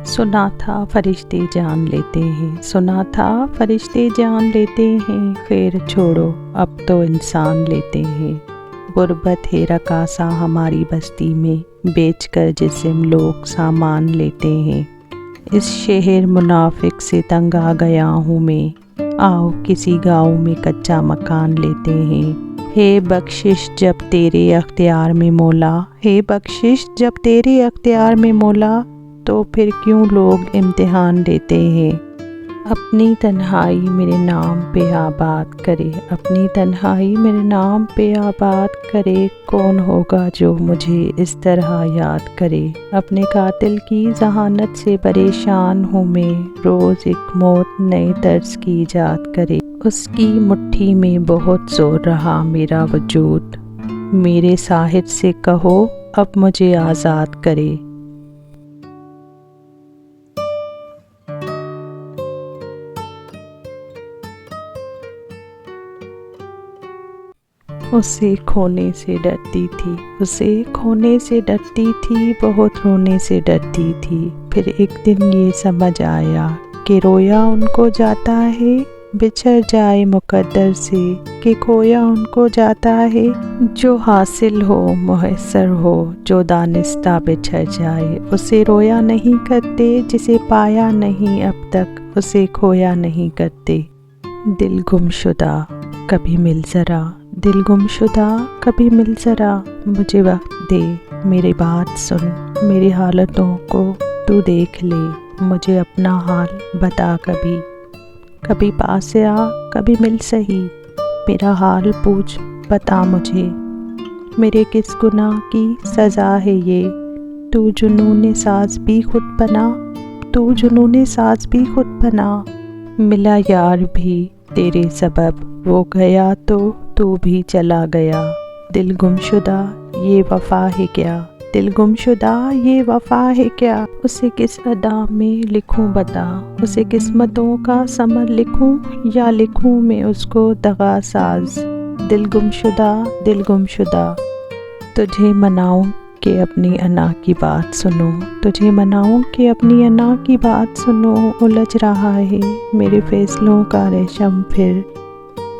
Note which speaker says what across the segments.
Speaker 1: सुना था फरिश्ते जान लेते हैं, सुना था फरिश्ते जान लेते हैं, खैर छोड़ो अब तो इंसान लेते हैं। गुर्बत है रकासा हमारी बस्ती में, बेच कर जिस्म लोग सामान लेते हैं। इस शहर मुनाफिक से तंग आ गया हूँ मैं, आओ किसी गाँव में कच्चा मकान लेते हैं। है बख्शिश जब तेरे अख्तियार में मौला, है बख्शिश जब तेरे अख्तियार में मौला, तो फिर क्यों लोग इम्तिहान देते हैं। अपनी तन्हाई मेरे नाम पे आबाद करे, अपनी तन्हाई मेरे नाम पे आबाद करे, कौन होगा जो मुझे इस तरह याद करे। अपने कातिल की जहानत से परेशान हूँ मैं, रोज़ एक मौत नए तर्ज की इजाद करे। उसकी मुट्ठी में बहुत जोर रहा मेरा वजूद, मेरे साहिब से कहो अब मुझे आज़ाद करे। उसे खोने से डरती थी, उसे खोने से डरती थी, बहुत रोने से डरती थी। फिर एक दिन ये समझ आया कि रोया उनको जाता है, बिछड़ जाए मुकद्दर से, कि खोया उनको जाता है। जो हासिल हो मुयस्सर हो, जो दानिस्ता बिछड़ जाए, उसे रोया नहीं करते, जिसे पाया नहीं अब तक उसे खोया नहीं करते। दिल गुमशुदा कभी मिल ज़रा, दिल गुमशुदा कभी मिल ज़रा, मुझे वक्त दे, मेरी बात सुन, मेरी हालतों को तू देख ले, मुझे अपना हाल बता कभी। कभी पास आ कभी मिल सही, मेरा हाल पूछ बता मुझे, मेरे किस गुनाह की सज़ा है ये। तू जुनून साज भी खुद बना, तू जुनून साज भी खुद बना। मिला यार भी तेरे सबब, वो गया तो तू भी चला गया। दिल गुमशुदा ये वफ़ा है क्या, दिल गुमशुदा ये वफ़ा है क्या। उसे किस अदा में लिखूं बता, उसे किस्मतों का समर लिखूं, या लिखूं मैं उसको दगा साज। दिल गुमशुदा दिल गुमशुदा, तुझे मनाऊं कि अपनी अना की बात सुनो, तुझे मनाऊं कि अपनी अना की बात सुनो। उलझ रहा है मेरे फैसलों का रेशम फिर,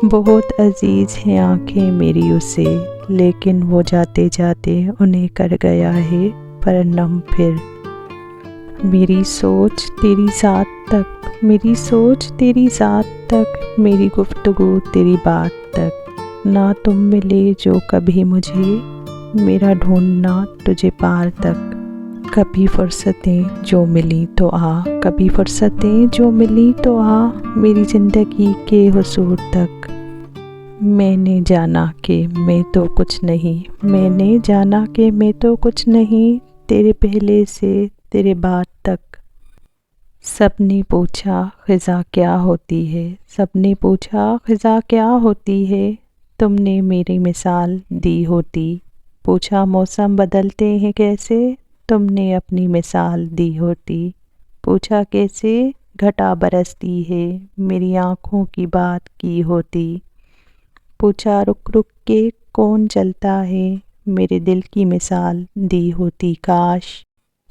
Speaker 1: बहुत अजीज़ हैं आँखें मेरी उसे, लेकिन वो जाते जाते उन्हें कर गया है परनम फिर। मेरी सोच तेरी ज़ात तक, मेरी सोच तेरी ज़ात तक, मेरी गुफ्तगू तेरी बात तक, ना तुम मिले जो कभी मुझे, मेरा ढूंढना तुझे पार तक। कभी फुर्सतें जो मिली तो आ, कभी फुर्सतें जो मिली तो आ, मेरी ज़िंदगी के हुसूर तक। मैंने जाना कि मैं तो कुछ नहीं, मैंने जाना कि मैं तो कुछ नहीं, तेरे पहले से तेरे बाद तक। सबने पूछा ख़िज़ा क्या होती है, सबने पूछा ख़िज़ा क्या होती है, तुमने मेरी मिसाल दी होती। पूछा मौसम बदलते हैं कैसे, तुमने अपनी मिसाल दी होती। पूछा कैसे घटा बरसती है, मेरी आँखों की बात की होती। पूछा रुक रुक के कौन चलता है, मेरे दिल की मिसाल दी होती काश।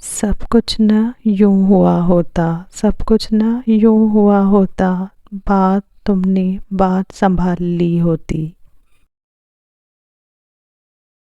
Speaker 1: सब कुछ न यूं हुआ होता, सब कुछ न यूं हुआ होता, बात तुमने बात संभाल ली होती।